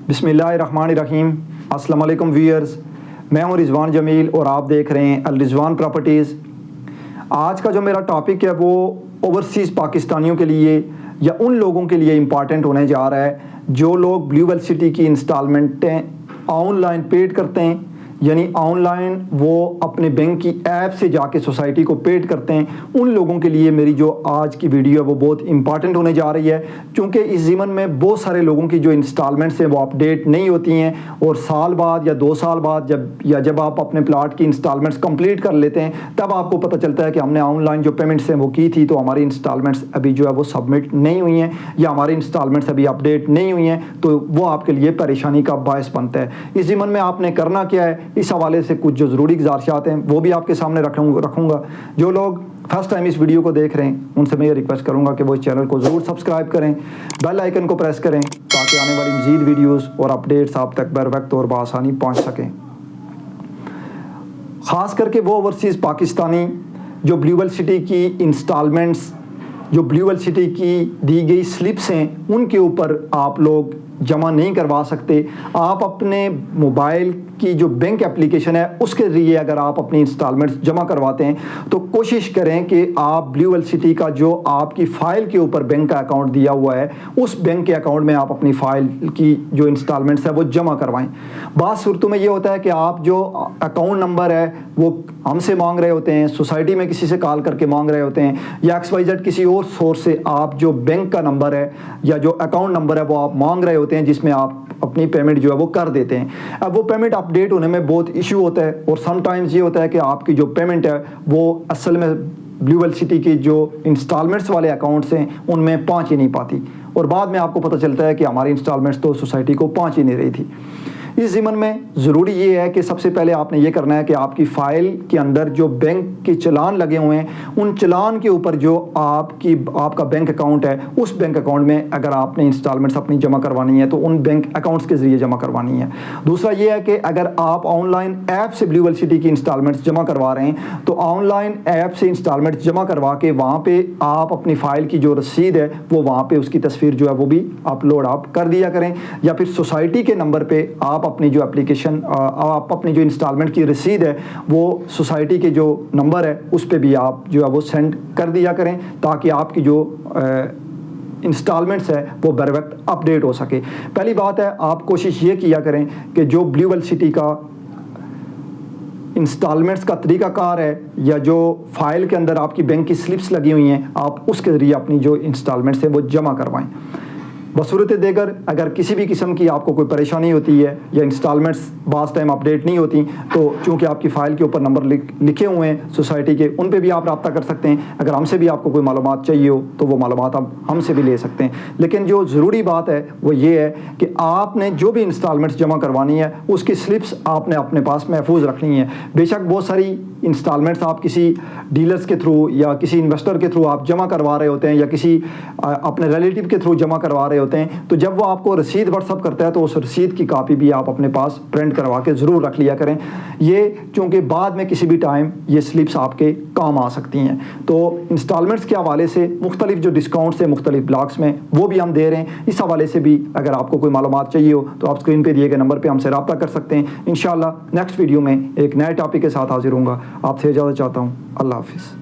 بسم اللہ الرحمن الرحیم۔ السلام علیکم ویئرز، میں ہوں رضوان جمیل اور آپ دیکھ رہے ہیں الرضوان پراپرٹیز۔ آج کا جو میرا ٹاپک ہے وہ اوورسیز پاکستانیوں کے لیے یا ان لوگوں کے لیے امپارٹنٹ ہونے جا رہا ہے جو لوگ بلیو ویل سٹی کی انسٹالمنٹیں آن لائن پیڈ کرتے ہیں، یعنی آن لائن وہ اپنے بینک کی ایپ سے جا کے سوسائٹی کو پیڈ کرتے ہیں۔ ان لوگوں کے لیے میری جو آج کی ویڈیو ہے وہ بہت امپارٹنٹ ہونے جا رہی ہے، کیونکہ اس ضمن میں بہت سارے لوگوں کی جو انسٹالمنٹس ہیں وہ اپڈیٹ نہیں ہوتی ہیں، اور سال بعد یا 2 سال بعد جب آپ اپنے پلاٹ کی انسٹالمنٹس کمپلیٹ کر لیتے ہیں تب آپ کو پتہ چلتا ہے کہ ہم نے آن لائن جو پیمنٹس ہیں وہ کی تھی تو ہماری انسٹالمنٹس ابھی جو ہے وہ سبمٹ نہیں ہوئی ہیں یا ہماری انسٹالمنٹس ابھی اپڈیٹ نہیں ہوئی ہیں، تو وہ آپ کے لیے پریشانی کا باعث بنتا ہے۔ اس ضمن میں آپ نے کرنا کیا ہے، اس حوالے سے کچھ جو ضروری گزارشات ہیں وہ بھی آپ کے سامنے رکھوں گا۔ جو لوگ فرسٹ ٹائم اس ویڈیو کو دیکھ رہے ہیں ان سے میں یہ ریکویسٹ کروں گا کہ وہ اس چینل کو ضرور سبسکرائب کریں، بیل آئیکن کو پریس کریں تاکہ آنے والی مزید ویڈیوز اور اپڈیٹس آپ تک بر وقت اور بآسانی پہنچ سکیں۔ خاص کر کے وہ اوورسیز پاکستانی جو بلیو ویل سٹی کی انسٹالمنٹس، جو بلیو ویل سٹی کی دی گئی سلپس ہیں ان کے اوپر آپ لوگ جمع نہیں کروا سکتے۔ آپ اپنے موبائل کی جو بینک اپلیکیشن ہے اس کے ذریعے اگر آپ اپنی انسٹالمنٹس جمع کرواتے ہیں تو کوشش کریں کہ آپ بلیو ویل سٹی کا جو آپ کی فائل کے اوپر بینک کا اکاؤنٹ دیا ہوا ہے اس بینک کے اکاؤنٹ میں آپ اپنی فائل کی جو انسٹالمنٹس ہے وہ جمع کروائیں۔ بعض صورتوں میں یہ ہوتا ہے کہ آپ جو اکاؤنٹ نمبر ہے وہ ہم سے مانگ رہے ہوتے ہیں، سوسائٹی میں کسی سے کال کر کے مانگ رہے ہوتے ہیں، یا XYZ کسی اور سورس سے آپ جو بینک کا نمبر ہے یا جو اکاؤنٹ نمبر ہے وہ آپ مانگ رہے ہوتے ہیں جس میں آپ اپنی پیمنٹ جو ہے وہ کر دیتے ہیں۔ اب وہ پیمنٹ اپڈیٹ ہونے میں بہت ایشو ہوتا ہے، اور سم ٹائمز یہ ہوتا ہے کہ آپ کی جو پیمنٹ ہے وہ اصل میں بلیو ویل سٹی کی جو انسٹالمنٹس والے اکاؤنٹس ہیں ان میں پہنچ ہی نہیں پاتی، اور بعد میں آپ کو پتہ چلتا ہے کہ ہماری انسٹالمنٹس تو سوسائٹی کو پہنچ ہی نہیں رہی تھی۔ اس ضمن میں ضروری یہ ہے کہ سب سے پہلے آپ نے یہ کرنا ہے کہ آپ کی فائل کے اندر جو بینک کے چلان لگے ہوئے ہیں ان چلان کے اوپر جو آپ کا بینک اکاؤنٹ ہے اس بینک اکاؤنٹ میں اگر آپ نے انسٹالمنٹس اپنی جمع کروانی ہے تو ان بینک اکاؤنٹس کے ذریعے جمع کروانی ہے۔ دوسرا یہ ہے کہ اگر آپ آن لائن ایپ سے بلیو ویل سٹی کی انسٹالمنٹس جمع کروا رہے ہیں تو آن لائن ایپ سے انسٹالمنٹس جمع کروا کے وہاں پہ آپ اپنی فائل کی جو رسید ہے وہ وہاں پہ اس کی تصویر جو ہے وہ بھی اپلوڈ آپ کر دیا کریں، یا پھر سوسائٹی کے نمبر پہ آپ اپنی جو اپلیکیشن آپ اپنی جو انسٹالمنٹ کی رسید ہے وہ سوسائٹی کے جو نمبر ہے اس پہ بھی آپ جو ہے وہ سینڈ کر دیا کریں تاکہ آپ کی جو انسٹالمنٹس ہے وہ بر وقت اپڈیٹ ہو سکے۔ پہلی بات ہے آپ کوشش یہ کیا کریں کہ جو بلیو ویل سٹی کا انسٹالمنٹس کا طریقہ کار ہے یا جو فائل کے اندر آپ کی بینک کی سلپس لگی ہوئی ہیں آپ اس کے ذریعے اپنی جو انسٹالمنٹس ہے وہ جمع کروائیں۔ بصورت دیگر اگر کسی بھی قسم کی آپ کو کوئی پریشانی ہوتی ہے یا انسٹالمنٹس بعض ٹائم اپڈیٹ نہیں ہوتی تو چونکہ آپ کی فائل کے اوپر نمبر لکھے ہوئے ہیں سوسائٹی کے ان پہ بھی آپ رابطہ کر سکتے ہیں۔ اگر ہم سے بھی آپ کو کوئی معلومات چاہیے ہو تو وہ معلومات آپ ہم سے بھی لے سکتے ہیں، لیکن جو ضروری بات ہے وہ یہ ہے کہ آپ نے جو بھی انسٹالمنٹس جمع کروانی ہے اس کی سلپس آپ نے اپنے پاس محفوظ رکھنی ہے۔ بے شک بہت ساری انسٹالمنٹس آپ کسی ڈیلرز کے تھرو یا کسی انویسٹر کے تھرو آپ جمع کروا رہے ہوتے ہیں یا کسی اپنے ریلیٹیو کے تھرو جمع کروا رہے ہوتے ہیں، تو جب وہ آپ کو رسید واٹس ایپ کرتا ہے تو اس رسید کی کاپی بھی آپ اپنے پاس پرنٹ کروا کے ضرور رکھ لیا کریں، یہ چونکہ بعد میں کسی بھی ٹائم یہ سلپس آپ کے کام آ سکتی ہیں۔ تو انسٹالمنٹس کے حوالے سے مختلف جو ڈسکاؤنٹس ہیں مختلف بلاکس میں وہ بھی ہم دے رہے ہیں، اس حوالے سے بھی اگر آپ کو کوئی معلومات چاہیے ہو تو آپ اسکرین پہ دیے گئے نمبر پہ ہم سے رابطہ کر سکتے ہیں۔ انشاءاللہ نیکسٹ ویڈیو میں ایک نئے ٹاپک کے ساتھ حاضر ہوں گا۔ آپ سے اجازت چاہتا ہوں، اللہ حافظ۔